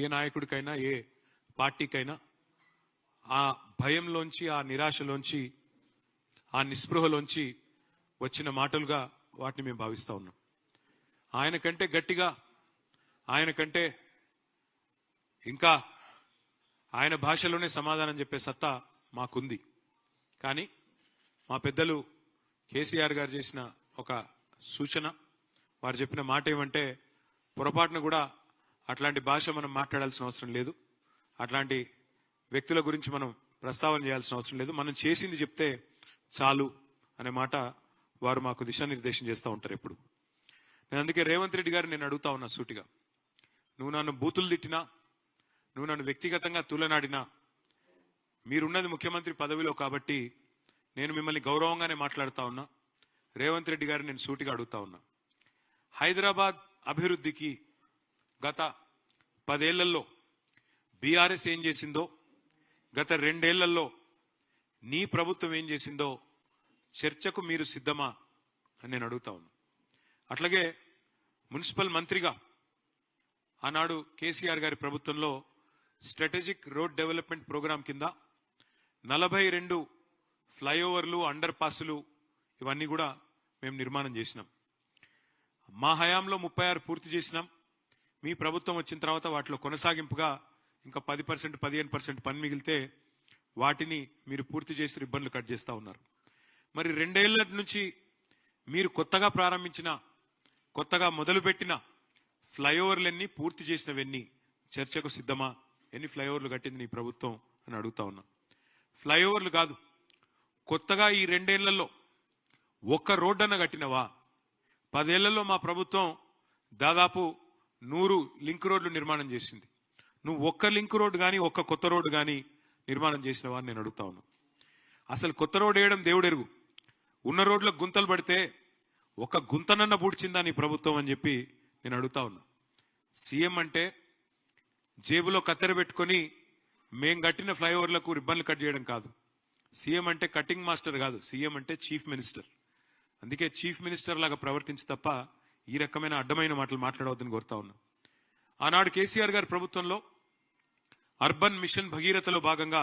ఏ నాయకుడికైనా ఏ పార్టీకైనా ఆ భయంలోంచి ఆ నిరాశలోంచి ఆ నిస్పృహలోంచి వచ్చిన మాటలుగా వాటిని మేము భావిస్తా ఉన్నాం. ఆయన కంటే గట్టిగా, ఆయన కంటే ఇంకా ఆయన భాషలోనే సమాధానం చెప్పే సత్తా మాకుంది. కానీ మా పెద్దలు కేసీఆర్ గారు చేసిన ఒక సూచన, వారు చెప్పిన మాట ఏమంటే, పొరపాటును కూడా అట్లాంటి భాష మనం మాట్లాడాల్సిన అవసరం లేదు, అట్లాంటి వ్యక్తుల గురించి మనం ప్రస్తావన చేయాల్సిన అవసరం లేదు, మనం చేసింది చెప్తే చాలు అనే మాట వారు మాకు దిశానిర్దేశం చేస్తూ ఉంటారు ఎప్పుడు. నేను అందుకే రేవంత్ రెడ్డి గారు నేను అడుగుతా ఉన్నా సూటిగా, నువ్వు నన్ను బూతులు తిట్టినా, నువ్వు నన్ను వ్యక్తిగతంగా తూలనాడినా, మీరున్నది ముఖ్యమంత్రి పదవిలో కాబట్టి నేను మిమ్మల్ని గౌరవంగానే మాట్లాడుతా ఉన్నా. రేవంత్ రెడ్డి గారిని నేను సూటిగా అడుగుతా ఉన్నా, హైదరాబాద్ అభివృద్ధికి గత 10 ఏళ్లలో బీఆర్ఎస్ ఏం చేసిందో, గత 2 ఏళ్లలో నీ ప్రభుత్వం ఏం చేసిందో చర్చకు మీరు సిద్ధమా అని నేను అడుగుతా ఉన్నా. అట్లాగే మున్సిపల్ మంత్రిగా ఆనాడు కేసీఆర్ గారి ప్రభుత్వంలో స్ట్రాటజిక్ రోడ్ డెవలప్మెంట్ ప్రోగ్రాం కింద 42 ఫ్లైఓవర్లు, అండర్ పాసులు ఇవన్నీ కూడా మేము నిర్మాణం చేసినాం. మా హయాంలో 36 పూర్తి చేసినాం. మీ ప్రభుత్వం వచ్చిన తర్వాత వాటిలో కొనసాగింపుగా ఇంకా 10%, 15% పని మిగిలితే వాటిని మీరు పూర్తి చేసి రిబ్బన్లు కట్ చేస్తూ ఉన్నారు. మరి 2 ఏళ్ల నుంచి మీరు కొత్తగా ప్రారంభించిన, కొత్తగా మొదలుపెట్టిన ఫ్లైఓవర్లన్నీ, పూర్తి చేసినవన్నీ చర్చకు సిద్ధమా? ఎన్ని ఫ్లైఓవర్లు కట్టింది నీ ప్రభుత్వం అని అడుగుతా ఉన్నా. ఫ్లైఓవర్లు కాదు, కొత్తగా ఈ 2 ఏళ్లలో ఒక్క రోడ్డు అన్న కట్టినవా? 10 ఏళ్లలో మా ప్రభుత్వం దాదాపు 100 లింక్ రోడ్లు నిర్మాణం చేసింది. నువ్వు ఒక్క లింక్ రోడ్డు కానీ, ఒక్క కొత్త రోడ్డు కానీ నిర్మాణం చేసినవా అని నేను అడుగుతా ఉన్నా. అసలు కొత్త రోడ్డు వేయడం దేవుడెరుగు, ఉన్న రోడ్లకు గుంతలు పడితే ఒక గుంతనన్న పూడ్చిందా నీ ప్రభుత్వం అని చెప్పి నేను అడుగుతా ఉన్నా. సీఎం అంటే జేబులో కత్తెర పెట్టుకొని మేం కట్టిన ఫ్లైఓవర్లకు రిబ్బన్లు కట్ చేయడం కాదు. సీఎం అంటే కటింగ్ మాస్టర్ కాదు, సీఎం అంటే చీఫ్ మినిస్టర్. అందుకే చీఫ్ మినిస్టర్ లాగా ప్రవర్తించి తప్ప ఈ రకమైన అడ్డమైన మాటలు మాట్లాడవద్దని కోరుతా ఉన్నా. ఆనాడు కేసీఆర్ గారి ప్రభుత్వంలో అర్బన్ మిషన్ భగీరథలో భాగంగా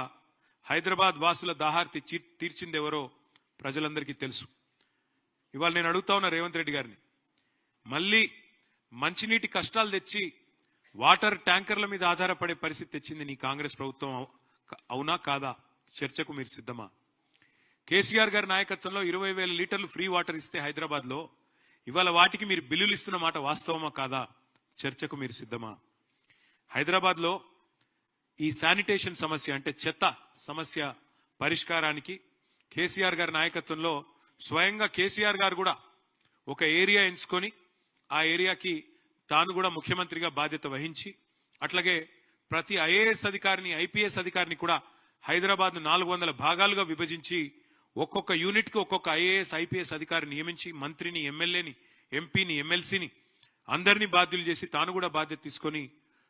హైదరాబాద్ వాసుల దాహార్తి తీర్చిందెవరో ప్రజలందరికీ తెలుసు. ఇవాళ నేను అడుగుతా ఉన్నా రేవంత్ రెడ్డి గారిని, మళ్ళీ మంచినీటి కష్టాలు తెచ్చి వాటర్ ట్యాంకర్ల మీద ఆధారపడే పరిస్థితి తెచ్చింది నీ కాంగ్రెస్ ప్రభుత్వం, అవునా కాదా? చర్చకు మీరు సిద్ధమా? కేసీఆర్ గారి నాయకత్వంలో 20,000 లీటర్లు ఫ్రీ వాటర్ ఇస్తే హైదరాబాద్ లో, ఇవాళ వాటికి మీరు బిల్లులు ఇస్తున్న మాట వాస్తవమా కాదా? చర్చకు మీరు సిద్ధమా? హైదరాబాద్ లో ఈ శానిటేషన్ సమస్య, అంటే చెత్త సమస్య పరిష్కారానికి కేసీఆర్ గారి నాయకత్వంలో స్వయంగా కేసీఆర్ గారు కూడా ఒక ఏరియా ఎంచుకొని ఆ ఏరియాకి తాను కూడా ముఖ్యమంత్రిగా బాధ్యత వహించి, అట్లాగే ప్రతి ఐఏఎస్ అధికారిని, ఐపీఎస్ అధికారిని కూడా హైదరాబాద్ 400 భాగాలుగా విభజించి ఒక్కొక్క యూనిట్ కి ఒక్కొక్క ఐఏఎస్, ఐపీఎస్ అధికారిని నియమించి మంత్రిని, ఎమ్మెల్యేని, ఎంపీని, ఎమ్మెల్సీని అందరినీ బాధ్యులు చేసి తాను కూడా బాధ్యత తీసుకొని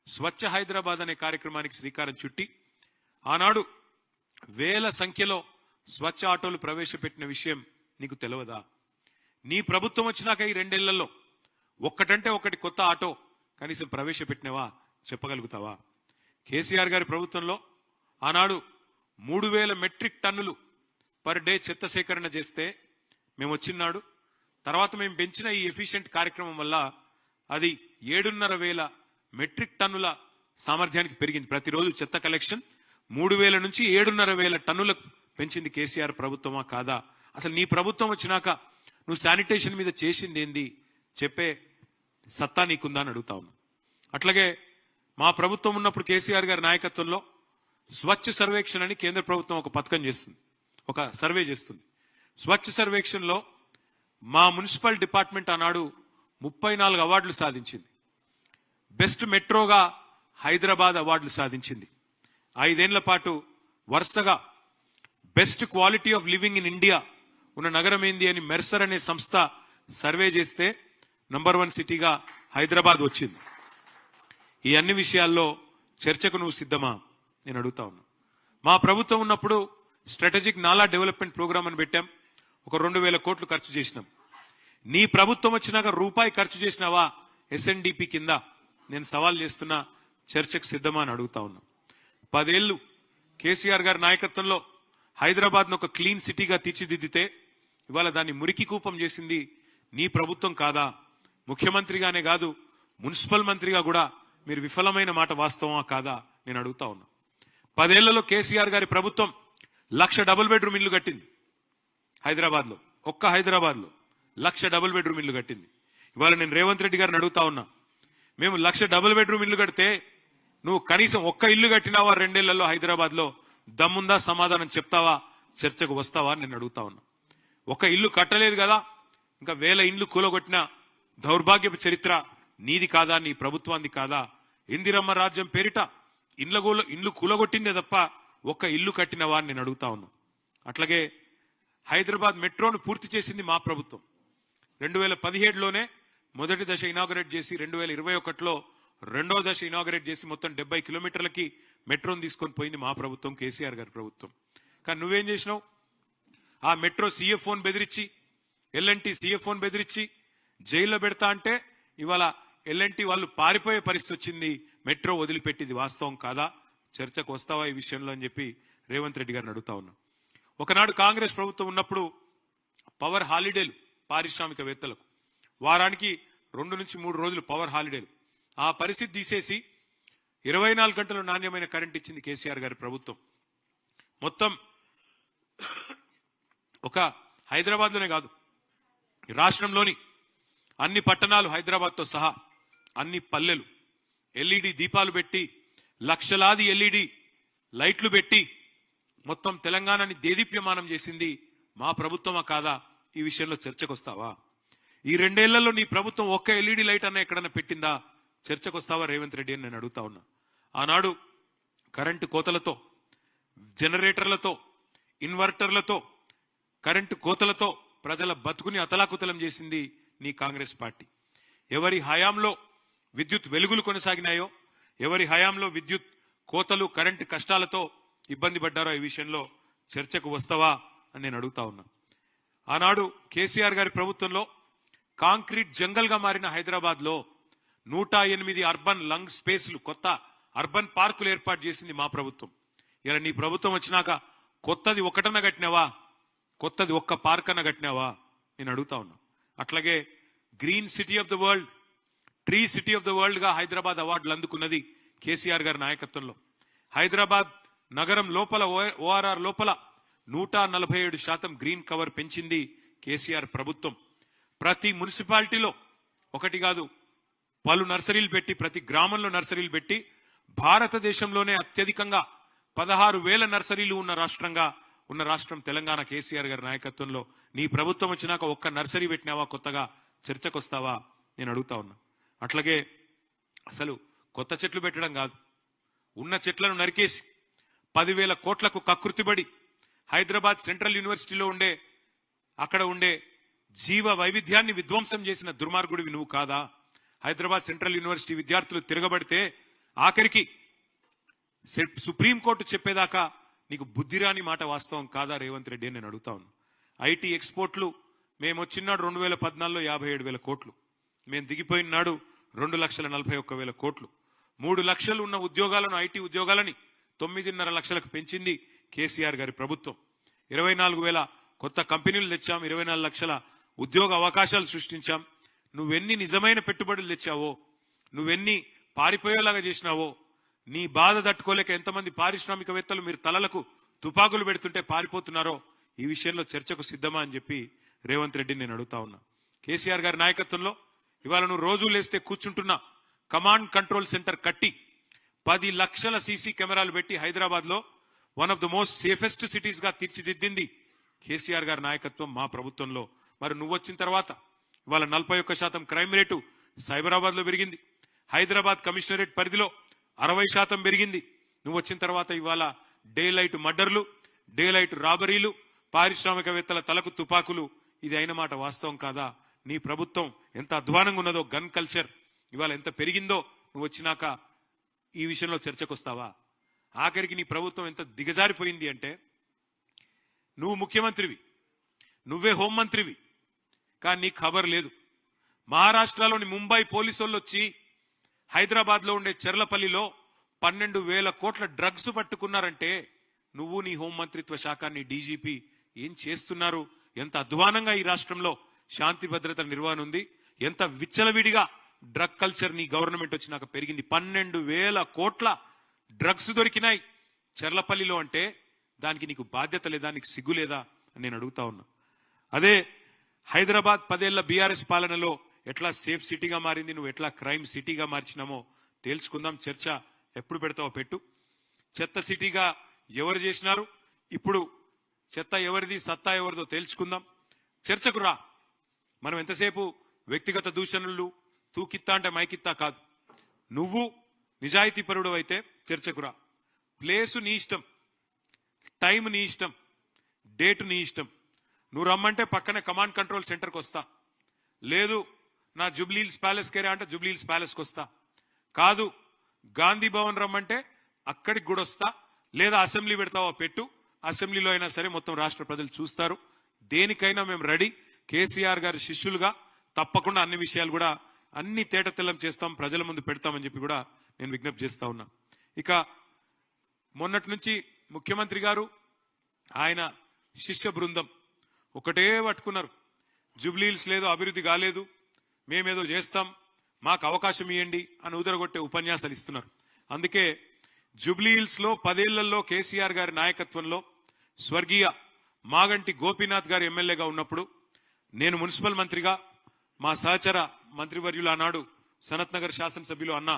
స్వచ్ఛ హైదరాబాద్ అనే కార్యక్రమానికి శ్రీకారం చుట్టి ఆనాడు వేల సంఖ్యలో స్వచ్ఛ ఆటోలు ప్రవేశపెట్టిన విషయం నీకు తెలియదా? నీ ప్రభుత్వం వచ్చినాక ఈ 2 ఏళ్లలో ఒక్కటంటే ఒకటి కొత్త ఆటో కనీసం ప్రవేశపెట్టినవా? చెప్పగలుగుతావా? కేసీఆర్ గారి ప్రభుత్వంలో ఆనాడు 3,000 మెట్రిక్ టన్నులు పర్ డే చెత్త సేకరణ చేస్తే మేము వచ్చినాడు, తర్వాత మేము పెంచిన ఈ ఎఫిషియెంట్ కార్యక్రమం వల్ల అది 7,500 మెట్రిక్ టన్నుల సామర్థ్యానికి పెరిగింది. ప్రతిరోజు చెత్త కలెక్షన్ 3,000 నుంచి 7,500 టన్నులకు పెంచింది కేసీఆర్ ప్రభుత్వమా కాదా? అసలు నీ ప్రభుత్వం వచ్చినాక నువ్వు శానిటేషన్ మీద చేసింది ఏంది చెప్పే సత్తా నీకుందా అని అడుగుతా ఉన్నా. అట్లాగే మా ప్రభుత్వం ఉన్నప్పుడు కేసీఆర్ గారి నాయకత్వంలో స్వచ్ఛ సర్వేక్షణ అని కేంద్ర ప్రభుత్వం ఒక పథకం చేస్తుంది, ఒక సర్వే చేస్తుంది. స్వచ్ఛ సర్వేక్షణలో మా మున్సిపల్ డిపార్ట్మెంట్ ఆనాడు 34 అవార్డులు సాధించింది. బెస్ట్ మెట్రోగా హైదరాబాద్ అవార్డులు సాధించింది. 5 ఏళ్ల పాటు వరుసగా best quality of living in India ఉన్న నగరం ఏంది అని మెర్సర్ అనే సంస్థ సర్వే చేస్తే నంబర్ 1 సిటీగా హైదరాబాద్ వచ్చింది. ఈ అన్ని విషయాల్లో చర్చకు నువ్వు సిద్ధమా నేను అడుగుతా ఉన్నా. మా ప్రభుత్వం ఉన్నప్పుడు స్ట్రాటజిక్ నాలా డెవలప్మెంట్ ప్రోగ్రామ్ అని పెట్టాం, ఒక 2,000 కోట్లు ఖర్చు చేసినాం. నీ ప్రభుత్వం వచ్చినాక రూపాయి ఖర్చు చేసినావా ఎస్ఎన్డిపి కింద? నేను సవాల్ చేస్తున్నా, చర్చకు సిద్ధమా అని అడుగుతా ఉన్నా. 10 ఏళ్లు కేసీఆర్ గారి నాయకత్వంలో హైదరాబాద్ ను ఒక క్లీన్ సిటీగా తీర్చిదిద్దితే ఇవాళ దాన్ని మురికి కూపం చేసింది నీ ప్రభుత్వం కాదా? ముఖ్యమంత్రిగానే కాదు, మున్సిపల్ మంత్రిగా కూడా మీరు విఫలమైన మాట వాస్తవమా కాదా నేను అడుగుతా ఉన్నా. 10 ఏళ్లలో కేసీఆర్ గారి ప్రభుత్వం 1,00,000 డబుల్ బెడ్రూమ్ ఇల్లు కట్టింది హైదరాబాద్ లో. ఒక్క హైదరాబాద్ లో 1,00,000 డబుల్ బెడ్రూమ్ ఇల్లు కట్టింది. ఇవాళ నేను రేవంత్ రెడ్డి గారిని అడుగుతా ఉన్నా, మేము 1,00,000 డబుల్ బెడ్రూమ్ ఇల్లు కడితే నువ్వు కనీసం ఒక్క ఇల్లు కట్టినావా 2 ఏళ్లలో హైదరాబాద్ లో? దమ్ముందా? సమాధానం చెప్తావా? చర్చకు వస్తావా నేను అడుగుతా ఉన్నా. ఒక ఇల్లు కట్టలేదు కదా, ఇంకా 1000 ఇండ్లు కూలగొట్టిన దౌర్భాగ్యపు చరిత్ర నీది కాదా? నీ ప్రభుత్వాన్ని కాదా? ఇందిరమ్మ రాజ్యం పేరిట ఇండ్లు కూలగొట్టిందే తప్ప ఒక్క ఇల్లు కట్టినవా అని నేను అడుగుతా ఉన్నా. అట్లాగే హైదరాబాద్ మెట్రోను పూర్తి చేసింది మా ప్రభుత్వం. 2017లోనే మొదటి దశ ఇనాగరేట్ చేసి 2021లో రెండో దశ ఇనాగరేట్ చేసి మొత్తం 70 కిలోమీటర్లకి మెట్రోను తీసుకొని పోయింది మా ప్రభుత్వం, కేసీఆర్ గారి ప్రభుత్వం. కానీ నువ్వేం చేసినావు? ఆ మెట్రో CFOని బెదిరించి, L&T CFOని బెదిరించి జైల్లో పెడతా అంటే ఇవాళ L&T వాళ్ళు పారిపోయే పరిస్థితి వచ్చింది. మెట్రో వదిలిపెట్టింది వాస్తవం కాదా? చర్చకు వస్తావా ఈ విషయంలో అని చెప్పి రేవంత్ రెడ్డి గారిని అడుగుతా ఉన్నా. ఒకనాడు కాంగ్రెస్ ప్రభుత్వం ఉన్నప్పుడు పవర్ హాలిడేలు పారిశ్రామికవేత్తలకు, వారానికి 2 నుంచి 3 రోజులు పవర్ హాలిడేలు. ఆ పరిస్థితి తీసేసి 24 గంటలు నాణ్యమైన కరెంట్ ఇచ్చింది కేసీఆర్ గారి ప్రభుత్వం. మొత్తం ఒక హైదరాబాద్ లోనే కాదు, రాష్ట్రంలోని అన్ని పట్టణాలు హైదరాబాద్ తో సహా అన్ని పల్లెలు LED దీపాలు పెట్టి, లక్షలాది LED లైట్లు పెట్టి మొత్తం తెలంగాణని దేదీప్యమానం చేసింది మా ప్రభుత్వమా కాదా? ఈ విషయంలో చర్చకు వస్తావా? ఈ 2 ఏళ్లలో నీ ప్రభుత్వం ఒక్క LED లైట్ అన్న ఎక్కడన్నా పెట్టిందా? చర్చకు వస్తావా రేవంత్ రెడ్డి అని నేను అడుగుతా ఉన్నా. ఆనాడు కరెంటు కోతలతో, జనరేటర్లతో, ఇన్వర్టర్లతో, కరెంటు కోతలతో ప్రజల బతుకుని అతలాకుతలం చేసింది నీ కాంగ్రెస్ పార్టీ. ఎవరి హయాంలో విద్యుత్ వెలుగులు కొనసాగినాయో, ఎవరి హయాంలో విద్యుత్ కోతలు, కరెంటు కష్టాలతో ఇబ్బంది పడ్డారో ఈ విషయంలో చర్చకు వస్తావా అని నేను అడుగుతా ఉన్నా. ఆనాడు కేసీఆర్ గారి ప్రభుత్వంలో కాంక్రీట్ జంగల్ గా మారిన హైదరాబాద్ లో 108 అర్బన్ లంగ్ స్పేస్లు, కొత్త అర్బన్ పార్కులు ఏర్పాటు చేసింది మా ప్రభుత్వం. ఇలా నీ ప్రభుత్వం వచ్చినాక కొత్తది ఒకటన్నా కట్టినావా? కొత్తది ఒక్క పార్క్ అన్న కట్టినావా నేను అడుగుతా ఉన్నా. అట్లాగే green city of the world, tree city of the world గా హైదరాబాద్ అవార్డులు అందుకున్నది కేసీఆర్ గారి నాయకత్వంలో. హైదరాబాద్ నగరం లోపల, ORR లోపల 147% గ్రీన్ కవర్ పెంచింది కేసీఆర్ ప్రభుత్వం. ప్రతి మున్సిపాలిటీలో ఒకటి కాదు, పలు నర్సరీలు పెట్టి, ప్రతి గ్రామంలో నర్సరీలు పెట్టి భారతదేశంలోనే అత్యధికంగా 16,000 నర్సరీలు ఉన్న రాష్ట్రం తెలంగాణ. కేసీఆర్ గారి నాయకత్వంలో నీ ప్రభుత్వం వచ్చినాక ఒక్క నర్సరీ పెట్టినావా? కొత్తగా చర్చకు వస్తావా నేను అడుగుతా ఉన్నా. అట్లాగే అసలు కొత్త చెట్లు పెట్టడం కాదు, ఉన్న చెట్లను నరికేసి 10,000 కోట్లకు కకృతిబడి హైదరాబాద్ సెంట్రల్ యూనివర్సిటీలో అక్కడ ఉండే జీవ వైవిధ్యాన్ని విధ్వంసం చేసిన దుర్మార్గుడివి నువ్వు కాదా? హైదరాబాద్ సెంట్రల్ యూనివర్సిటీ విద్యార్థులు తిరగబడితే ఆఖరికి సుప్రీంకోర్టు చెప్పేదాకా నీకు బుద్ధిరాని మాట వాస్తవం కాదా రేవంత్ రెడ్డి అని నేను అడుగుతా ఉన్నా. IT ఎక్స్పోర్ట్లు మేము వచ్చినాడు 2014లో 57,000 కోట్లు, మేము దిగిపోయిన నాడు 2,41,000 కోట్లు. 3 లక్షలు ఉన్న ఉద్యోగాలను, IT ఉద్యోగాలని 9.5 లక్షలకు పెంచింది కేసీఆర్ గారి ప్రభుత్వం. 24,000 కొత్త కంపెనీలు తెచ్చాం, 24 లక్షల ఉద్యోగ అవకాశాలు సృష్టించాం. నువ్వెన్ని నిజమైన పెట్టుబడులు తెచ్చావో, నువ్వెన్ని పారిపోయేలాగా చేసినావో, నీ బాధ తట్టుకోలేక ఎంతమంది పారిశ్రామికవేత్తలు మీరు తలలకు తుపాకులు పెడుతుంటే పారిపోతున్నారో ఈ విషయంలో చర్చకు సిద్ధమా అని చెప్పి రేవంత్ రెడ్డిని నేను అడుగుతా ఉన్నా. కేసీఆర్ గారి నాయకత్వంలో ఇవాళ నువ్వు రోజు లేస్తే కూర్చుంటున్నా కమాండ్ కంట్రోల్ సెంటర్ కట్టి 10 లక్షల CC కెమెరాలు పెట్టి హైదరాబాద్ లో one of the most safest cities గా తీర్చిదిద్దింది కేసీఆర్ గారి నాయకత్వం మా ప్రభుత్వంలో. మరి నువ్వు వచ్చిన తర్వాత ఇవాళ 41% క్రైమ్ రేటు సైబరాబాద్ లో పెరిగింది. హైదరాబాద్ కమిషనరేట్ పరిధిలో 60% పెరిగింది. నువ్వు వచ్చిన తర్వాత ఇవాళ డే లైట్ మర్డర్లు, డే లైట్ రాబరీలు, పారిశ్రామికవేత్తల తలకు తుపాకులు, ఇది అయిన మాట వాస్తవం కాదా? నీ ప్రభుత్వం ఎంత అధ్వానంగా ఉన్నదో, గన్ కల్చర్ ఇవాళ ఎంత పెరిగిందో నువ్వు వచ్చినాక ఈ విషయంలో చర్చకు వస్తావా? ఆఖరికి నీ ప్రభుత్వం ఎంత దిగజారిపోయింది అంటే, నువ్వు ముఖ్యమంత్రివి, నువ్వే హోంమంత్రివి, కానీ నీకు ఖబర్ లేదు. మహారాష్ట్రలోని ముంబై పోలీసు వాళ్ళు వచ్చి హైదరాబాద్ లో ఉండే చెర్లపల్లిలో 12,000 కోట్ల డ్రగ్స్ పట్టుకున్నారంటే నువ్వు నీ హోంమంత్రిత్వ శాఖ నీ డీజీపీ ఏం చేస్తున్నారు? ఎంత అధ్వానంగా ఈ రాష్ట్రంలో శాంతి భద్రతల నిర్వహణ ఉంది, ఎంత విచ్చలవిడిగా డ్రగ్ కల్చర్ నీ గవర్నమెంట్ వచ్చినాక పెరిగింది. 12,000 కోట్ల డ్రగ్స్ దొరికినాయి చెర్లపల్లిలో అంటే దానికి నీకు బాధ్యత లేదా, నీకు సిగ్గు లేదా అని నేను అడుగుతా ఉన్నా. అదే హైదరాబాద్ 10 ఏళ్ల బీఆర్ఎస్ పాలనలో ఎట్లా సేఫ్ సిటీగా మారింది, నువ్వు ఎట్లా క్రైమ్ సిటీగా మార్చినామో తేల్చుకుందాం. చర్చ ఎప్పుడు పెడతావో పెట్టు. చెత్త సిటీగా ఎవరు చేసినారు, ఇప్పుడు చెత్త ఎవరిది, సత్తా ఎవరిదో తేల్చుకుందాం. చర్చకు రా. మనం ఎంతసేపు వ్యక్తిగత దూషణలు, తూకిత్తా అంటే మైకిత్తా కాదు. నువ్వు నిజాయితీ పరుడు అయితే చర్చకు రా. ప్లేసు నీ ఇష్టం, టైం నీ ఇష్టం, డేట్ నీ ఇష్టం. నువ్వు రమ్మంటే పక్కనే కమాండ్ కంట్రోల్ సెంటర్కి వస్తా. లేదు నా జూబ్లీహిల్స్ ప్యాలెస్ కేరా అంటే జూబ్లీహిల్స్ ప్యాలెస్కి వస్తా. కాదు గాంధీ భవన్ రమ్మంటే అక్కడికి కూడా వస్తా. లేదా అసెంబ్లీ పెడతావా పెట్టు, అసెంబ్లీలో అయినా సరే మొత్తం రాష్ట్ర ప్రజలు చూస్తారు. దేనికైనా మేము రెడీ. కేసీఆర్ గారి శిష్యులుగా తప్పకుండా అన్ని విషయాలు కూడా అన్ని తేటతెల్లం చేస్తాం, ప్రజల ముందు పెడతామని చెప్పి కూడా నేను విజ్ఞప్తి చేస్తా ఉన్నా. ఇక మొన్నటి నుంచి ముఖ్యమంత్రి గారు ఆయన శిష్య బృందం ఒకటే పట్టుకున్నారు. జూబ్లీహిల్స్ లేదు, అభివృద్ధి కాలేదు, మేమేదో చేస్తాం, మాకు అవకాశం ఇవ్వండి అని ఉదరగొట్టే ఉపన్యాసాలు ఇస్తున్నారు. అందుకే జూబ్లీహిల్స్ లో 10 ఏళ్లలో కేసీఆర్ గారి నాయకత్వంలో స్వర్గీయ మాగంటి గోపీనాథ్ గారు ఎమ్మెల్యేగా ఉన్నప్పుడు నేను మున్సిపల్ మంత్రిగా, మా సహచర మంత్రివర్యులు ఆనాడు సనత్ నగర్ శాసనసభ్యులు అన్న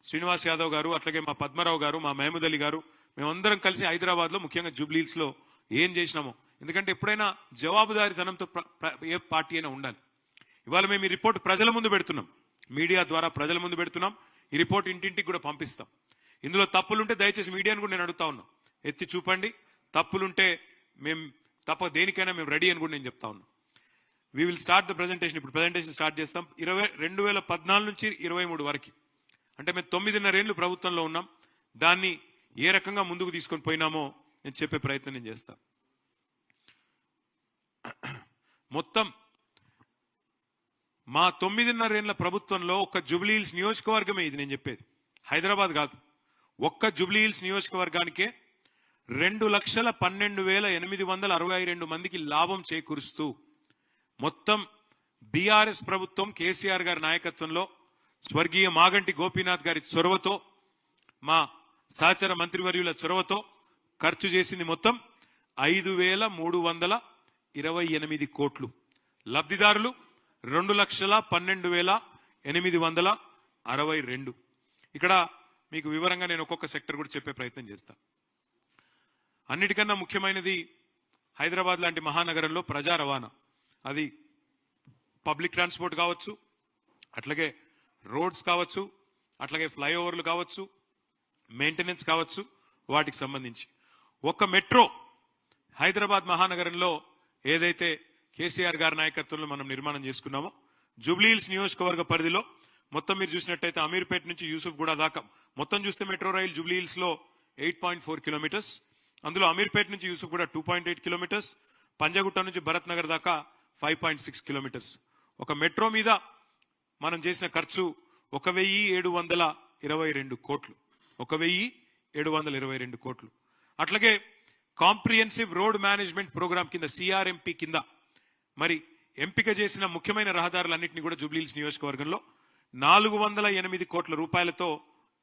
శ్రీనివాస్ యాదవ్ గారు, అట్లాగే మా పద్మరావు గారు, మా మహమూద్ అలీ గారు, మేమందరం కలిసి హైదరాబాద్ లో ముఖ్యంగా జూబ్లీహిల్స్ లో ఏం చేసినామో, ఎందుకంటే ఎప్పుడైనా జవాబుదారీతనంతో ఏ పార్టీ అయినా ఉండాలి. ఇవాళ మేము ఈ రిపోర్ట్ ప్రజల ముందు పెడుతున్నాం, మీడియా ద్వారా ప్రజల ముందు పెడుతున్నాం. ఈ రిపోర్ట్ ఇంటింటికి కూడా పంపిస్తాం. ఇందులో తప్పులుంటే దయచేసి మీడియాను కూడా నేను అడుగుతా ఉన్నాం, ఎత్తి చూపండి. తప్పులుంటే మేము దేనికైనా మేము రెడీ అని కూడా నేను చెప్తా ఉన్నాం. We will start the presentation. ఇప్పుడు ప్రెజెంటేషన్ స్టార్ట్ చేస్తాం. 2014 నుంచి 23 వరకు, అంటే మేము 9.5 ఏళ్లు ప్రభుత్వంలో ఉన్నాం. దాన్ని ఏ రకంగా ముందుకు తీసుకొని పోయినామో నేను చెప్పే ప్రయత్నం నేను చేస్తా. మొత్తం మా 9.5 ఏళ్ల ప్రభుత్వంలో ఒక్క జూబ్లీహిల్స్ నియోజకవర్గమే ఇది నేను చెప్పేది, హైదరాబాద్ కాదు. ఒక్క జూబ్లీహిల్స్ నియోజకవర్గానికే 2,12,862 మందికి లాభం చేకూరుస్తూ మొత్తం బీఆర్ఎస్ ప్రభుత్వం కేసీఆర్ గారి నాయకత్వంలో స్వర్గీయ మాగంటి గోపీనాథ్ గారి చొరవతో, మా సహచర మంత్రివర్యుల చొరవతో ఖర్చు చేసింది మొత్తం 5,328 కోట్లు. లబ్ధిదారులు 2,12,862. ఇక్కడ మీకు వివరంగా నేను ఒక్కొక్క సెక్టర్ కూడా చెప్పే ప్రయత్నం చేస్తా. అన్నిటికన్నా ముఖ్యమైనది హైదరాబాద్ లాంటి మహానగరంలో ప్రజా రవాణా. అది పబ్లిక్ ట్రాన్స్పోర్ట్ కావచ్చు, అట్లాగే రోడ్స్ కావచ్చు, అట్లాగే ఫ్లైఓవర్లు కావచ్చు, మెయింటెనెన్స్ కావచ్చు, వాటికి సంబంధించి ఒక మెట్రో హైదరాబాద్ మహానగరంలో ఏదైతే కేసీఆర్ గారి నాయకత్వంలో మనం నిర్మాణం చేసుకున్నామో, జూబ్లీహిల్స్ నియోజకవర్గ పరిధిలో మొత్తం మీరు చూసినట్టయితే అమీర్పేట నుంచి యూసుఫ్ గూడ దాకా మొత్తం చూస్తే మెట్రో రైల్ జూబ్లీహిల్స్ లో 8.4 కిలోమీటర్స్. అందులో అమీర్పేట నుంచి యూసుఫ్ గూడ 2.8 కిలోమీటర్స్, పంజాగుట్ట నుంచి భరత్ నగర్ దాకా 5.6 కిలోమీటర్స్. ఒక మెట్రో మీద మనం చేసిన ఖర్చు 1,722 కోట్లు. 1,722 కోట్లు. అట్లాగే కాంప్రిహెన్సివ్ రోడ్ మేనేజ్మెంట్ ప్రోగ్రామ్ కింద, సిఆర్ఎంపీ కింద మరి ఎంపిక చేసిన ముఖ్యమైన రహదారులన్నింటినీ కూడా జూబ్లీహిల్స్ నియోజకవర్గంలో 408 కోట్ల రూపాయలతో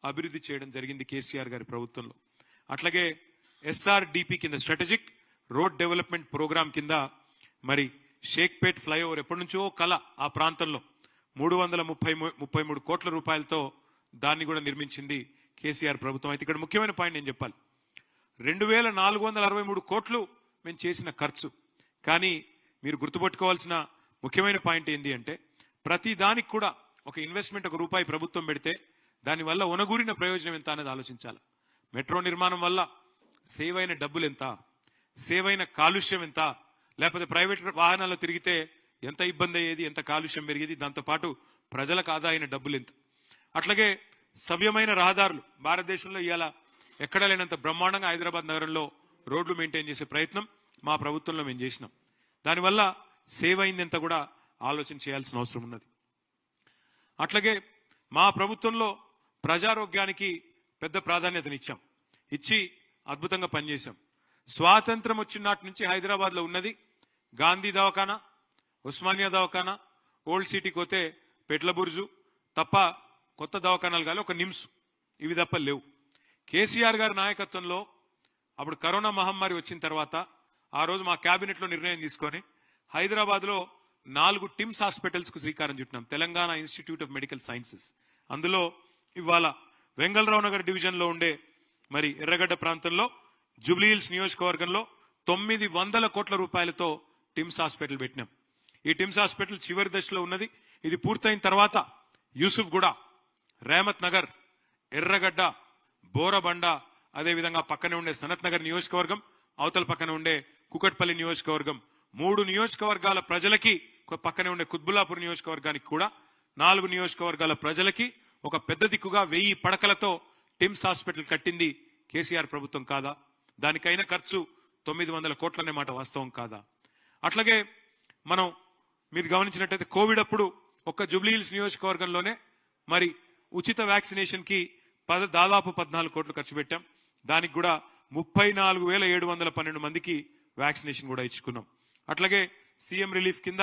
అభివృద్ధి చేయడం జరిగింది కేసీఆర్ గారి ప్రభుత్వంలో. అట్లాగే ఎస్ఆర్డిపి కింద, స్ట్రాటజిక్ రోడ్ డెవలప్మెంట్ ప్రోగ్రామ్ కింద మరి షేక్పేట్ ఫ్లైఓవర్ ఎప్పటి నుంచో కల ఆ ప్రాంతంలో 333 కోట్ల రూపాయలతో దాన్ని కూడా నిర్మించింది కేసీఆర్ ప్రభుత్వం. అయితే ఇక్కడ ముఖ్యమైన పాయింట్ నేను చెప్పాలి, 2,463 కోట్లు మేము చేసిన ఖర్చు. కానీ మీరు గుర్తుపెట్టుకోవాల్సిన ముఖ్యమైన పాయింట్ ఏంటి అంటే, ప్రతి దానికి కూడా ఒక ఇన్వెస్ట్మెంట్, ఒక రూపాయి ప్రభుత్వం పెడితే దానివల్ల ఒనగూరిన ప్రయోజనం ఎంత అనేది ఆలోచించాలి. మెట్రో నిర్మాణం వల్ల సేవ్ అయిన డబ్బులు ఎంత, సేవ్ అయిన కాలుష్యం ఎంత, లేకపోతే ప్రైవేట్ వాహనాల్లో తిరిగితే ఎంత ఇబ్బంది అయ్యేది, ఎంత కాలుష్యం పెరిగేది, దాంతోపాటు ప్రజలకు ఆదా అయిన డబ్బులు ఎంత. అట్లాగే సవ్యమైన రహదారులు భారతదేశంలో ఇవాళ ఎక్కడా లేనంత బ్రహ్మాండంగా హైదరాబాద్ నగరంలో రోడ్లు మెయింటైన్ చేసే ప్రయత్నం మా ప్రభుత్వంలో మేము చేసినాం. దానివల్ల సేవ్ అయిందంతా కూడా ఆలోచన చేయాల్సిన అవసరం ఉన్నది. అట్లాగే మా ప్రభుత్వంలో ప్రజారోగ్యానికి పెద్ద ప్రాధాన్యతనిచ్చాం, ఇచ్చి అద్భుతంగా పనిచేశాం. స్వాతంత్రం వచ్చిన నాటి నుంచి హైదరాబాద్ లో ఉన్నది గాంధీ దవాఖానా, ఉస్మానియా దవాఖానా, ఓల్డ్ సిటీకి పోతే పెట్లబుర్జు తప్ప కొత్త దవాఖానాలు కానీ ఒక నిమ్స్, ఇవి తప్ప లేవు. కేసీఆర్ గారి నాయకత్వంలో అప్పుడు కరోనా మహమ్మారి వచ్చిన తర్వాత ఆ రోజు మా కేబినెట్ లో నిర్ణయం తీసుకొని హైదరాబాద్ లో 4 టిమ్స్ హాస్పిటల్స్ కు శ్రీకారం చుట్టినాం. Telangana institute of medical sciences. అందులో ఇవాళ వెంగళరావు నగర్ డివిజన్ లో ఉండే మరి ఎర్రగడ్డ ప్రాంతంలో జూబ్లీహిల్స్ నియోజకవర్గంలో 900 కోట్ల రూపాయలతో టిమ్స్ హాస్పిటల్ పెట్టినాం. ఈ టిమ్స్ హాస్పిటల్ చివరి దశలో ఉన్నది. ఇది పూర్తయిన తర్వాత యూసుఫ్ గూడ, రేమత్ నగర్, ఎర్రగడ్డ, బోరబండ, అదేవిధంగా పక్కనే ఉండే సనత్ నగర్ నియోజకవర్గం, అవతల పక్కన ఉండే కుకట్పల్లి నియోజకవర్గం, 3 నియోజకవర్గాల ప్రజలకి, పక్కనే ఉండే కుత్బుల్లాపూర్ నియోజకవర్గానికి కూడా 4 నియోజకవర్గాల ప్రజలకి ఒక పెద్ద దిక్కుగా 1000 పడకలతో టిమ్స్ హాస్పిటల్ కట్టింది కేసీఆర్ ప్రభుత్వం కాదా? దానికైన ఖర్చు 900 కోట్లనే మాట వాస్తవం కాదా? అట్లాగే మనం మీరు గమనించినట్టయితే కోవిడ్ అప్పుడు ఒక్క జూబ్లీహిల్స్ నియోజకవర్గంలోనే మరి ఉచిత వ్యాక్సినేషన్ కి దాదాపు 14 కోట్లు ఖర్చు పెట్టాం. దానికి కూడా 34,712 మందికి వ్యాక్సినేషన్ కూడా ఇచ్చుకున్నాం. అట్లాగే సీఎం రిలీఫ్ కింద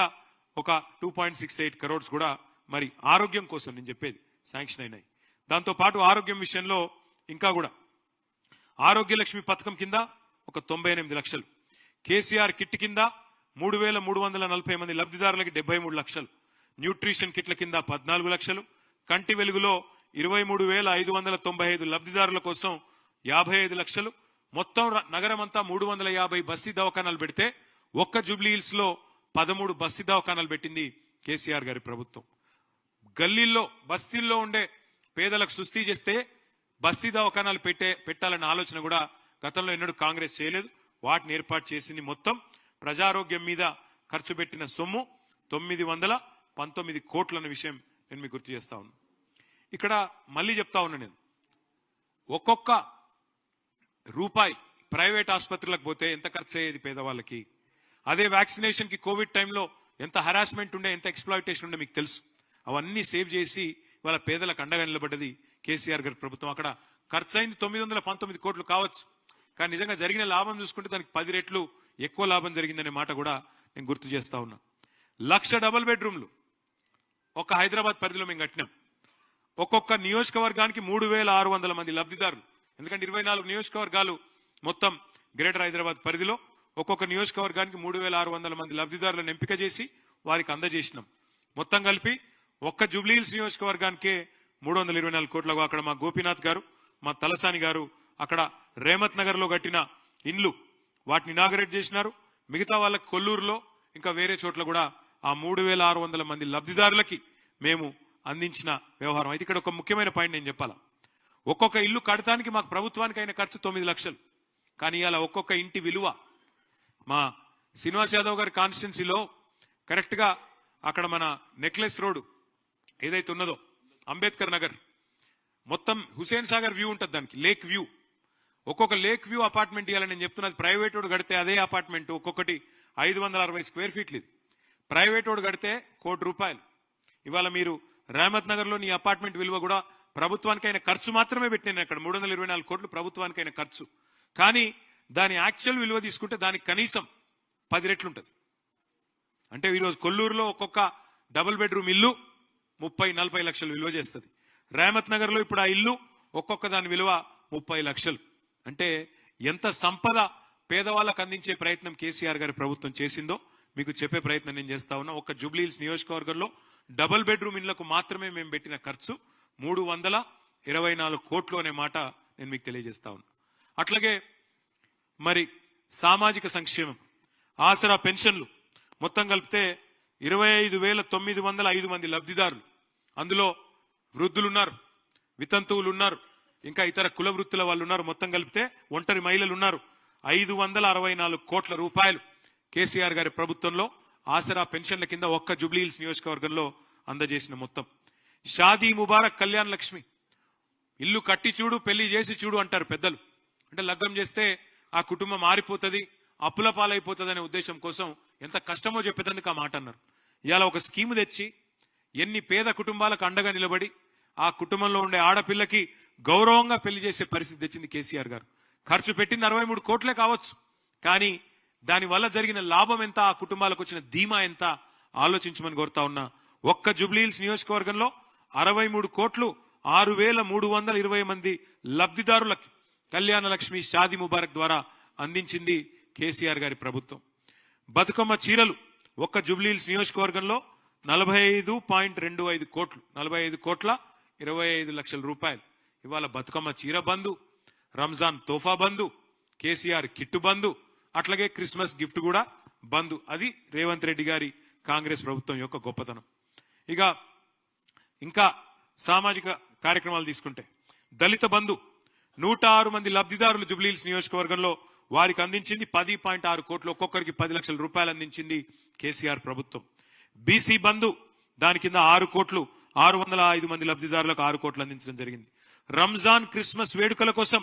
ఒక 2.68 crores కూడా మరి ఆరోగ్యం కోసం నేను చెప్పేది శాంక్షన్ అయినాయి. దాంతో పాటు ఆరోగ్యం విషయంలో ఇంకా కూడా ఆరోగ్య లక్ష్మి పథకం కింద ఒక 98 లక్షలు, కేసీఆర్ కిట్ కింద 3,340 మంది లబ్ధిదారులకి 73 లక్షలు, న్యూట్రిషన్ కిట్ల కింద 14 లక్షలు, కంటి వెలుగులో 23,595 లబ్ధిదారుల కోసం 55 లక్షలు, మొత్తం నగరం అంతా 350 బస్తీ దవాఖానాలు పెడితే ఒక్క జూబ్లీహిల్స్ లో 13 బస్తీ దవాఖానాలు పెట్టింది కేసీఆర్ గారి ప్రభుత్వం. గల్లీల్లో బస్తీల్లో ఉండే పేదలకు సుస్థి చేస్తే బస్తీ దవాఖానాలు పెట్టాలన్న ఆలోచన కూడా గతంలో ఎన్నడూ కాంగ్రెస్ చేయలేదు. వాటిని ఏర్పాటు చేసింది. మొత్తం ప్రజారోగ్యం మీద ఖర్చు పెట్టిన సొమ్ము 919 కోట్లన్న విషయం నేను మీకు గుర్తు చేస్తా ఉన్నా. ఇక్కడ మళ్ళీ చెప్తా ఉన్నా, నేను ఒక్కొక్క రూపాయి ప్రైవేట్ ఆసుపత్రులకు పోతే ఎంత ఖర్చు అయ్యేది పేదవాళ్ళకి. అదే వ్యాక్సినేషన్ కి కోవిడ్ టైంలో ఎంత హరాస్మెంట్ ఉండే, ఎంత ఎక్స్ప్లాయిటేషన్ ఉండే మీకు తెలుసు. అవన్నీ సేవ్ చేసి వాళ్ళ పేదలకు అండగా నిలబడ్డది కేసీఆర్ గారి ప్రభుత్వం. అక్కడ ఖర్చు అయింది 919 కోట్లు కావచ్చు, కానీ నిజంగా జరిగిన లాభం చూసుకుంటే దానికి 10 రెట్లు ఎక్కువ లాభం జరిగిందనే మాట కూడా నేను గుర్తు చేస్తా ఉన్నా. 1,00,000 డబుల్ బెడ్రూమ్లు ఒక హైదరాబాద్ పరిధిలో మేము కట్టినాం. ఒక్కొక్క నియోజకవర్గానికి 3,600 మంది లబ్ధిదారులు. ఎందుకంటే 24 నియోజకవర్గాలు మొత్తం గ్రేటర్ హైదరాబాద్ పరిధిలో ఒక్కొక్క నియోజకవర్గానికి 3,600 మంది లబ్ధిదారులను ఎంపిక చేసి వారికి అందజేసినాం. మొత్తం కలిపి ఒక్క జూబ్లీహిల్స్ నియోజకవర్గానికే 324 కోట్లకు అక్కడ మా గోపీనాథ్ గారు, మా తలసాని గారు అక్కడ రేమత్ నగర్ లో కట్టిన ఇండ్లు వాటిని ఇనాగరేట్ చేసినారు. మిగతా వాళ్ళకి కొల్లూరులో ఇంకా వేరే చోట్ల కూడా ఆ 3,600 మంది లబ్ధిదారులకి మేము అందించిన వ్యవహారం. అయితే ఇక్కడ ఒక ముఖ్యమైన పాయింట్ నేను చెప్పాలా. ఒక్కొక్క ఇల్లు కడటానికి మాకు ప్రభుత్వానికి అయిన ఖర్చు 9 లక్షలు. కానీ ఇలా ఒక్కొక్క ఇంటి విలువ మా శ్రీనివాస్ యాదవ్ గారి కాన్స్టిట్యున్సీలో కరెక్ట్ గా అక్కడ మన నెక్లెస్ రోడ్ ఏదైతే ఉన్నదో అంబేద్కర్ నగర్ మొత్తం హుసేన్ సాగర్ వ్యూ ఉంటుంది, దానికి లేక్ వ్యూ. ఒక్కొక్క లేక్ వ్యూ అపార్ట్మెంట్ ఇవ్వాలని నేను చెప్తున్నది. ప్రైవేట్ వాడు కడితే అదే అపార్ట్మెంట్ ఒక్కొక్కటి 560 స్క్వేర్ ఫీట్లు. ఇది ప్రైవేట్ వాడు కడితే ₹1,00,00,000. ఇవాళ మీరు రేమత్ నగర్ లో నీ అపార్ట్మెంట్ విలువ కూడా ప్రభుత్వానికి అయిన ఖర్చు మాత్రమే పెట్టినాను. అక్కడ 324 కోట్లు ప్రభుత్వానికి అయిన ఖర్చు. కానీ దాని యాక్చువల్ విలువ తీసుకుంటే దానికి కనీసం 10 రెట్లు ఉంటుంది. అంటే ఈరోజు కొల్లూరులో ఒక్కొక్క డబుల్ బెడ్రూమ్ ఇల్లు 30-40 లక్షలు విలువ చేస్తుంది. రేమత్ నగర్ లో ఇప్పుడు ఆ ఇల్లు ఒక్కొక్క దాని విలువ 30 లక్షలు. అంటే ఎంత సంపద పేదవాళ్ళకు అందించే ప్రయత్నం కేసీఆర్ గారి ప్రభుత్వం చేసిందో మీకు చెప్పే ప్రయత్నం నేను చేస్తా ఉన్నా. ఒక్క జూబ్లీహిల్స్ నియోజకవర్గంలో డబుల్ బెడ్రూమ్ ఇళ్లకు మాత్రమే మేము పెట్టిన ఖర్చు 324 కోట్లు అనే మాట నేను మీకు తెలియజేస్తా ఉన్నా. అట్లాగే మరి సామాజిక సంక్షేమం, ఆసరా పెన్షన్లు మొత్తం కలిపితే 25,905 మంది లబ్ధిదారులు. అందులో వృద్ధులున్నారు, వితంతువులు ఉన్నారు, ఇంకా ఇతర కుల వృత్తుల వాళ్ళు ఉన్నారు. మొత్తం కలిపితే ఒంటరి మహిళలు ఉన్నారు. 564 కోట్ల రూపాయలు కేసీఆర్ గారి ప్రభుత్వంలో ఆసరా పెన్షన్ల కింద ఒక్క జూబ్లీహిల్స్ నియోజకవర్గంలో అందజేసిన మొత్తం. షాదీ ముబారక్ కళ్యాణ్ లక్ష్మి, ఇల్లు కట్టి చూడు పెళ్లి చేసి చూడు అంటారు పెద్దలు. అంటే లగ్గం చేస్తే ఆ కుటుంబం మారిపోతుంది, అప్పుల పాలైపోతుంది అనే ఉద్దేశం కోసం ఎంత కష్టమో చెప్పేందుకు ఆ మాట అన్నారు. ఇవాళ ఒక స్కీమ్ తెచ్చి ఎన్ని పేద కుటుంబాలకు అండగా నిలబడి ఆ కుటుంబంలో ఉండే ఆడపిల్లకి గౌరవంగా పెళ్లి చేసే పరిస్థితి తెచ్చింది కేసీఆర్ గారు. ఖర్చు పెట్టింది 63 కోట్లే కావచ్చు, కానీ దాని వల్ల జరిగిన లాభం ఎంత, ఆ కుటుంబాలకు వచ్చిన ధీమా ఎంత ఆలోచించమని కోరుతా ఉన్నా. ఒక్క జూబ్లీహిల్స్ నియోజకవర్గంలో 63 కోట్లు 6,320 మంది లబ్ధిదారులకి కళ్యాణ లక్ష్మి షాదీ ముబారక్ ద్వారా అందించింది కేసీఆర్ గారి ప్రభుత్వం. బతుకమ్మ చీరలు ఒక్క జూబ్లీహిల్స్ నియోజకవర్గంలో 45.25 కోట్లు, 45 కోట్ల 25 లక్షల రూపాయలు. ఇవాళ బతుకమ్మ చీర బంధు, రంజాన్ తోఫా బంధు, కేసీఆర్ కిట్టు బంధు, అట్లాగే క్రిస్మస్ గిఫ్ట్ కూడా బంధు. అది రేవంత్ రెడ్డి గారి కాంగ్రెస్ ప్రభుత్వం యొక్క గొప్పతనం. ఇక ఇంకా సామాజిక కార్యక్రమాలు తీసుకుంటే దళిత బంధు 106 మంది లబ్ధిదారులు జూబ్లీహిల్స్ నియోజకవర్గంలో వారికి అందించింది 10.6 కోట్లు, ఒక్కొక్కరికి 10 లక్షల రూపాయలు అందించింది కేసీఆర్ ప్రభుత్వం. బీసీ బంధు దాని కింద 6 కోట్లు 605 మంది లబ్ధిదారులకు 6 కోట్లు అందించడం జరిగింది. రంజాన్ క్రిస్మస్ వేడుకల కోసం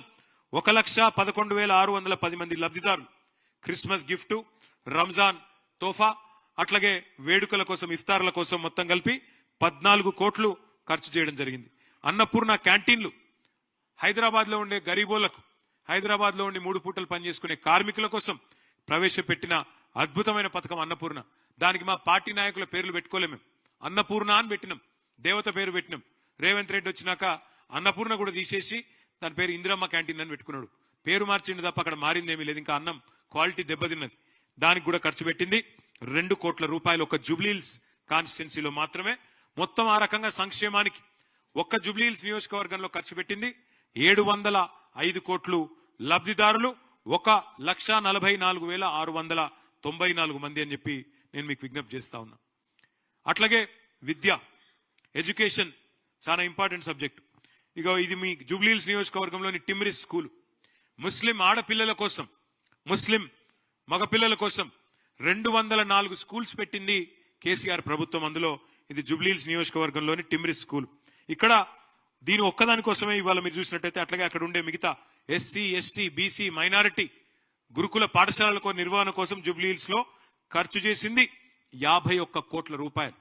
1,11,610 మంది లబ్ధిదారులు క్రిస్మస్ గిఫ్ట్, రంజాన్ తోఫా, అట్లాగే వేడుకల కోసం ఇఫ్తార్ల కోసం మొత్తం కలిపి 14 కోట్లు ఖర్చు చేయడం జరిగింది. అన్నపూర్ణ క్యాంటీన్లు హైదరాబాద్ లో ఉండే గరీబోళ్లకు, హైదరాబాద్ లో ఉండి 3 పూటలు పనిచేసుకునే కార్మికుల కోసం ప్రవేశపెట్టిన అద్భుతమైన పథకం అన్నపూర్ణ. దానికి మా పార్టీ నాయకుల పేర్లు పెట్టుకోలేము, అన్నపూర్ణ అని పెట్టినాం, దేవత పేరు పెట్టినాం. రేవంత్ రెడ్డి వచ్చినాక అన్నపూర్ణ కూడా తీసేసి దాని పేరు ఇందిరమ్మ క్యాంటీన్ అని పెట్టుకున్నాడు. పేరు మార్చింది తప్ప అక్కడ మారిందేమీ లేదు. ఇంకా అన్నం క్వాలిటీ దెబ్బతిన్నది. దానికి కూడా ఖర్చు పెట్టింది 2 కోట్ల రూపాయలు ఒక జూబ్లీహిల్స్ కాన్స్టిట్యున్సీలో మాత్రమే. మొత్తం ఆ రకంగా సంక్షేమానికి ఒక్క జూబ్లీహిల్స్ నియోజకవర్గంలో ఖర్చు పెట్టింది 705 కోట్లు. లబ్ధిదారులు 1,44,694 మంది అని చెప్పి నేను మీకు విజ్ఞప్తి చేస్తా ఉన్నా. అట్లాగే విద్య, ఎడ్యుకేషన్ చాలా ఇంపార్టెంట్ సబ్జెక్ట్. ఇక ఇది మీ జూబ్లీహిల్స్ నియోజకవర్గంలోని టిమ్రిస్ స్కూల్. ముస్లిం ఆడపిల్లల కోసం, ముస్లిం మగపిల్లల కోసం 204 స్కూల్స్ పెట్టింది కేసీఆర్ ప్రభుత్వం. అందులో ఇది జూబ్లీహిల్స్ నియోజకవర్గంలోని టిమ్రిస్ స్కూల్. ఇక్కడ దీని ఒక్కదాని కోసమే ఇవాళ మీరు చూసినట్టయితే అట్లాగే అక్కడ ఉండే మిగతా ఎస్సీ, ఎస్టీ, బీసీ, మైనారిటీ గురుకుల పాఠశాలల నిర్వహణ కోసం జూబ్లీహిల్స్ లో ఖర్చు చేసింది 51 కోట్ల రూపాయలు.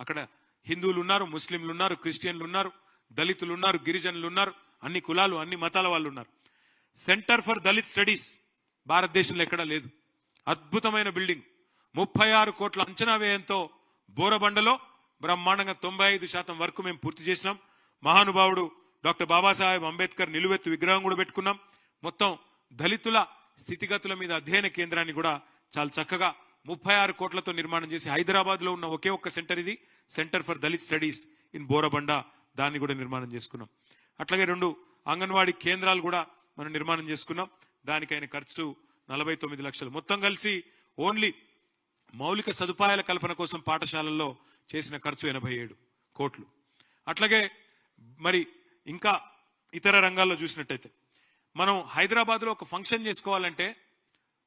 అక్కడ హిందువులు ఉన్నారు, ముస్లింలు ఉన్నారు, క్రిస్టియన్లు ఉన్నారు, దళితులు ఉన్నారు, గిరిజనులు ఉన్నారు, అన్ని కులాలు అన్ని మతాల వాళ్ళు ఉన్నారు. సెంటర్ ఫర్ దళిత్ స్టడీస్ భారతదేశంలో ఎక్కడా లేదు. అద్భుతమైన బిల్డింగ్ 36 కోట్ల అంచనా వ్యయంతో బోరబండలో బ్రహ్మాండంగా 95% వరకు మేము పూర్తి చేసినాం. మహానుభావుడు డాక్టర్ బాబాసాహెబ్ అంబేద్కర్ నిలువెత్తు విగ్రహం కూడా పెట్టుకున్నాం. మొత్తం దళితుల స్థితిగతుల మీద అధ్యయన కేంద్రాన్ని కూడా చాలా చక్కగా 36 కోట్లతో నిర్మాణం చేసి హైదరాబాద్ లో ఉన్న ఒకే ఒక్క సెంటర్ ఇది, centre for Dalit studies in Borabanda. దాన్ని కూడా నిర్మాణం చేసుకున్నాం. అట్లాగే 2 అంగన్వాడీ కేంద్రాలు కూడా మనం నిర్మాణం చేసుకున్నాం. దానికైన ఖర్చు 49 లక్షలు. మొత్తం కలిసి ఓన్లీ మౌలిక సదుపాయాల కల్పన కోసం పాఠశాలల్లో చేసిన ఖర్చు 87 కోట్లు. అట్లాగే మరి ఇంకా ఇతర రంగాల్లో చూసినట్టయితే మనం హైదరాబాద్ లో ఒక ఫంక్షన్ చేసుకోవాలంటే,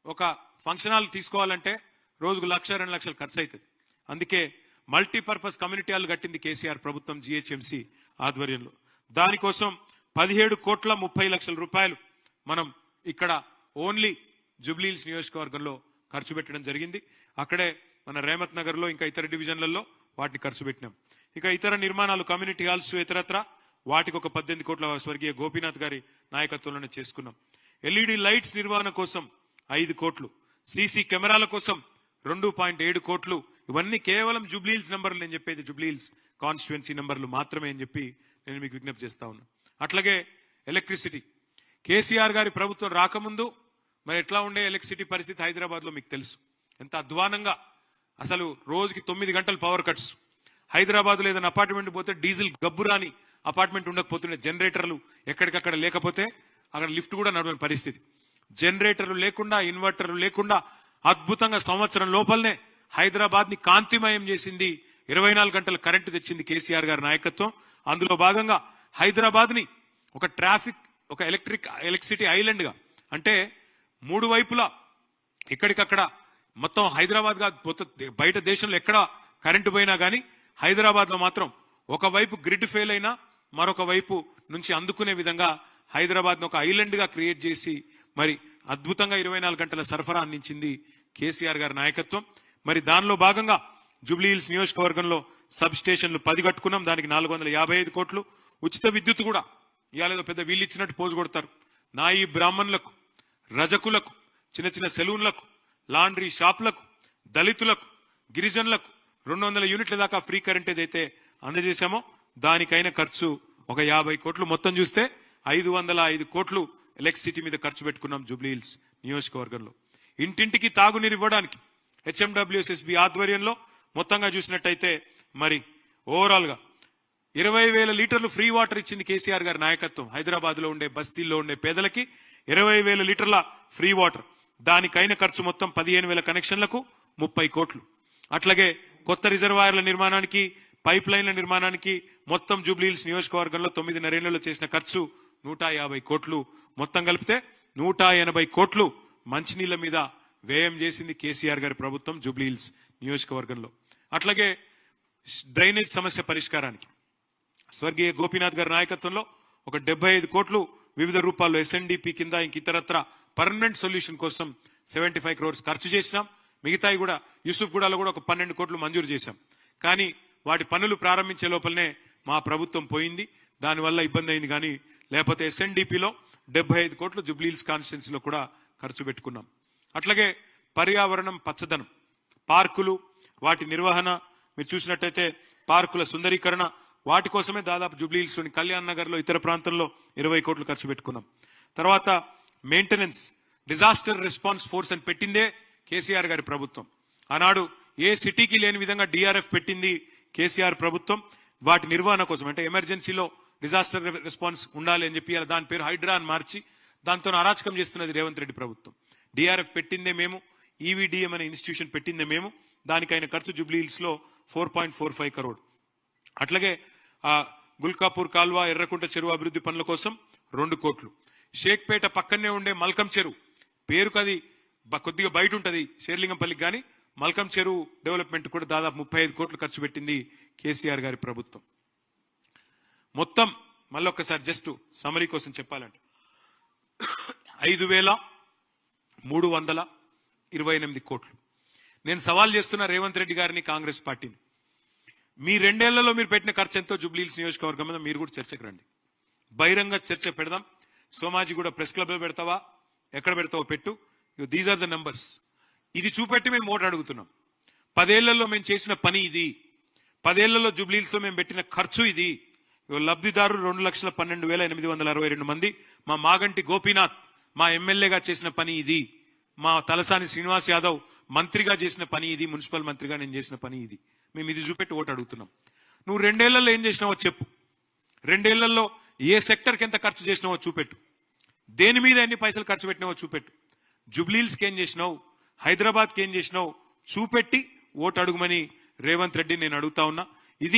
ఒక ఫంక్షన్ హాల్ తీసుకోవాలంటే రోజుకు 1,00,000-2 లక్షలు ఖర్చు అవుతుంది. అందుకే మల్టీపర్పస్ కమ్యూనిటీ హాల్ కట్టింది కేసీఆర్ ప్రభుత్వం జీహెచ్ఎంసీ ఆధ్వర్యంలో. దానికోసం 17 కోట్ల 30 లక్షల రూపాయలు మనం ఇక్కడ ఓన్లీ జూబ్లీహిల్స్ నియోజకవర్గంలో ఖర్చు పెట్టడం జరిగింది. అక్కడే మన రేమత్ నగర్ లో ఇంకా ఇతర డివిజన్లలో వాటిని ఖర్చు పెట్టినాం. ఇక ఇతర నిర్మాణాలు కమ్యూనిటీ హాల్స్ ఇతరత్ర వాటికి ఒక 18 కోట్ల స్వర్గీయ గోపీనాథ్ గారి నాయకత్వంలోనే చేసుకున్నాం. ఎల్ఈడి లైట్స్ నిర్వహణ కోసం 5 కోట్లు, సీసీ కెమెరాల కోసం 2.7 కోట్లు. ఇవన్నీ కేవలం జూబ్లీహిల్స్ నంబర్లు, నేను చెప్పేది జూబ్లీహిల్స్ కాన్స్టిట్యుయెన్సీ నంబర్లు మాత్రమే అని చెప్పి నేను మీకు విజ్ఞప్తి చేస్తా ఉన్నా. అట్లాగే ఎలక్ట్రిసిటీ, కేసీఆర్ గారి ప్రభుత్వం రాకముందు మరి ఎట్లా ఉండే ఎలక్ట్రిసిటీ పరిస్థితి హైదరాబాద్ లో మీకు తెలుసు. ఎంత అధ్వానంగా, అసలు రోజుకి 9 గంటలు పవర్ కట్స్. హైదరాబాద్ లో ఏదైనా అపార్ట్మెంట్ పోతే డీజిల్ గబ్బురాని అపార్ట్మెంట్ ఉండకపోతుండే, జనరేటర్లు ఎక్కడికక్కడ లేకపోతే అక్కడ లిఫ్ట్ కూడా నడవని పరిస్థితి. జనరేటర్లు లేకుండా, ఇన్వర్టర్లు లేకుండా అద్భుతంగా సంవత్సరం లోపలనే హైదరాబాద్ ని కాంతిమయం చేసింది. 24 గంటల కరెంటు తెచ్చింది కేసీఆర్ గారి నాయకత్వం. అందులో భాగంగా హైదరాబాద్ ని ఒక ట్రాఫిక్, ఒక ఎలక్ట్రిసిటీ ఐలాండ్ గా, అంటే 3 వైపులా ఎక్కడికక్కడ మొత్తం హైదరాబాద్ గా బయట దేశంలో ఎక్కడ కరెంటు పోయినా గానీ హైదరాబాద్ లో మాత్రం ఒకవైపు గ్రిడ్ ఫెయిల్ అయినా మరొక వైపు నుంచి అందుకునే విధంగా హైదరాబాద్ ను ఒక ఐలాండ్ గా క్రియేట్ చేసి మరి అద్భుతంగా 24 గంటల సరఫరా అందించింది కేసీఆర్ గారి నాయకత్వం. మరి దానిలో భాగంగా జూబ్లీహిల్స్ నియోజకవర్గంలో సబ్ స్టేషన్లు 10 కట్టుకున్నాం. దానికి 455 కోట్లు. ఉచిత విద్యుత్ కూడా ఇవాళ ఏదో పెద్ద వీళ్ళు ఇచ్చినట్టు పోజు కొడతారు. నా ఈ బ్రాహ్మణులకు, రజకులకు, చిన్న చిన్న సెలూన్లకు, లాండ్రీ షాపులకు, దళితులకు, గిరిజనులకు 200 యూనిట్ల దాకా ఫ్రీ కరెంట్ ఏదైతే అందజేశామో దానికైన ఖర్చు ఒక 50 కోట్లు. మొత్తం చూస్తే 505 కోట్లు ఎలక్ట్రిసిటీ మీద ఖర్చు పెట్టుకున్నాం జూబ్లీ హిల్స్ నియోజకవర్గంలో. ఇంటింటికి తాగునీరు ఇవ్వడానికి హెచ్ఎండబ్ల్యూఎస్ఎస్బి ఆధ్వర్యంలో మొత్తంగా చూసినట్టయితే మరి ఓవరాల్ గా 20,000 లీటర్లు ఫ్రీ వాటర్ ఇచ్చింది కేసీఆర్ గారి నాయకత్వం. హైదరాబాద్ లో ఉండే బస్తీల్లో ఉండే పేదలకి 20,000 లీటర్ల ఫ్రీ వాటర్. దానికైన ఖర్చు మొత్తం 15,000 కనెక్షన్లకు 30 కోట్లు. అట్లాగే కొత్త రిజర్వాయర్ల నిర్మాణానికి, పైప్ లైన్ల నిర్మాణానికి మొత్తం జూబ్లీ హిల్స్ నియోజకవర్గంలో 9 ఏళ్లలో చేసిన ఖర్చు 150 కోట్లు. మొత్తం కలిపితే 180 కోట్లు మంచినీళ్ల మీద వ్యయం చేసింది కేసీఆర్ గారి ప్రభుత్వం జూబ్లీ హిల్స్ నియోజకవర్గంలో. అట్లాగే డ్రైనేజ్ సమస్య పరిష్కారానికి స్వర్గీయ గోపీనాథ్ గారి నాయకత్వంలో ఒక 75 కోట్లు వివిధ రూపాల్లో ఎస్ఎన్డిపి కింద ఇంక ఇతరత్ర పర్మనెంట్ సొల్యూషన్ కోసం 75 crores ఖర్చు చేసినాం. మిగతాయి కూడా యూసుఫ్ గూడలో కూడా ఒక 12 కోట్లు మంజూరు చేశాం. కానీ వాటి పనులు ప్రారంభించే లోపలనే మా ప్రభుత్వం పోయింది. దానివల్ల ఇబ్బంది అయింది. కానీ లేకపోతే ఎస్ఎన్డిపిలో 75 కోట్లు జూబ్లీ హిల్స్ కాన్స్టిట్యున్సీలో కూడా ఖర్చు పెట్టుకున్నాం. అట్లాగే పర్యావరణం, పచ్చదనం, పార్కులు, వాటి నిర్వహణ మీరు చూసినట్టయితే పార్కుల సుందరీకరణ, వాటి కోసమే దాదాపు జూబ్లీ హిల్స్ లోని కళ్యాణ్ నగర్ లో ఇతర ప్రాంతంలో 20 కోట్లు ఖర్చు పెట్టుకున్నాం. తర్వాత మెయింటెనెన్స్, డిజాస్టర్ రెస్పాన్స్ ఫోర్స్ అని పెట్టిందే కేసీఆర్ గారి ప్రభుత్వం. ఆనాడు ఏ సిటీకి లేని విధంగా డిఆర్ఎఫ్ పెట్టింది కేసీఆర్ ప్రభుత్వం. వాటి నిర్వహణ కోసం అంటే ఎమర్జెన్సీలో డిజాస్టర్ రెస్పాన్స్ ఉండాలి అని చెప్పి దాని పేరు హైడ్రా అని మార్చి దాంతో అరాచకం చేస్తున్నది రేవంత్ రెడ్డి ప్రభుత్వం. డిఆర్ఎఫ్ పెట్టిందే మేము, ఈవీడీఎం అనే ఇన్స్టిట్యూషన్ పెట్టిందే మేము. దానికైన ఖర్చు జూబ్లీ హిల్స్ లో 4.45 crore. అట్లాగే గుల్కాపూర్ కాల్వా, ఎర్రకుంట చెరువు అభివృద్ధి పనుల కోసం 2 కోట్లు. షేక్పేట పక్కనే ఉండే మల్కం చెరువు, పేరుకు అది కొద్దిగా బయట ఉంటది షేర్లింగంపల్లికి, కానీ మల్కం చెరువు డెవలప్మెంట్ కూడా దాదాపు 35 కోట్లు ఖర్చు పెట్టింది కేసీఆర్ గారి ప్రభుత్వం. మొత్తం మళ్ళొక్కసారి జస్ట్ సమరీ కోసం చెప్పాలంటే 5,328 కోట్లు. నేను సవాల్ చేస్తున్న రేవంత్ రెడ్డి గారిని, కాంగ్రెస్ పార్టీని, మీ 2 ఏళ్లలో మీరు పెట్టిన ఖర్చు ఎంతో జూబ్లీ హిల్స్ నియోజకవర్గం మీద మీరు కూడా చర్చకు రండి. బహిరంగ చర్చ పెడదాం. సోమాజీ కూడా ప్రెస్ క్లబ్ లో పెడతావా, ఎక్కడ పెడతావో పెట్టు. These are the numbers. ఇది చూపెట్టి మేము ఓటు అడుగుతున్నాం. 10 ఏళ్లలో మేము చేసిన పని ఇది. 10 ఏళ్లలో జూబ్లీ హిల్స్ లో మేము పెట్టిన ఖర్చు ఇది. లబ్ధిదారులు 2,12,862 మంది. మా మాగంటి గోపీనాథ్ మా ఎమ్మెల్యేగా చేసిన పని ఇది. మా తలసాని శ్రీనివాస్ యాదవ్ మంత్రిగా చేసిన పని ఇది. మున్సిపల్ మంత్రిగా నేను చేసిన పని ఇది. మేము ఇది చూపెట్టి ఓటు అడుగుతున్నాం. నువ్వు 2 ఏళ్లలో ఏం చేసినావో చెప్పు. 2 ఏళ్లలో ఏ సెక్టర్కి ఎంత ఖర్చు చేసినావో చూపెట్టు. దేని మీద ఎన్ని పైసలు ఖర్చు పెట్టినావో చూపెట్టు. జూబ్లీ హిల్స్కి ఏం చేసినావు, హైదరాబాద్కి ఏం చేసినావు చూపెట్టి ఓటు అడుగుమని రేవంత్ రెడ్డి నేను అడుగుతా ఉన్నా. ఇది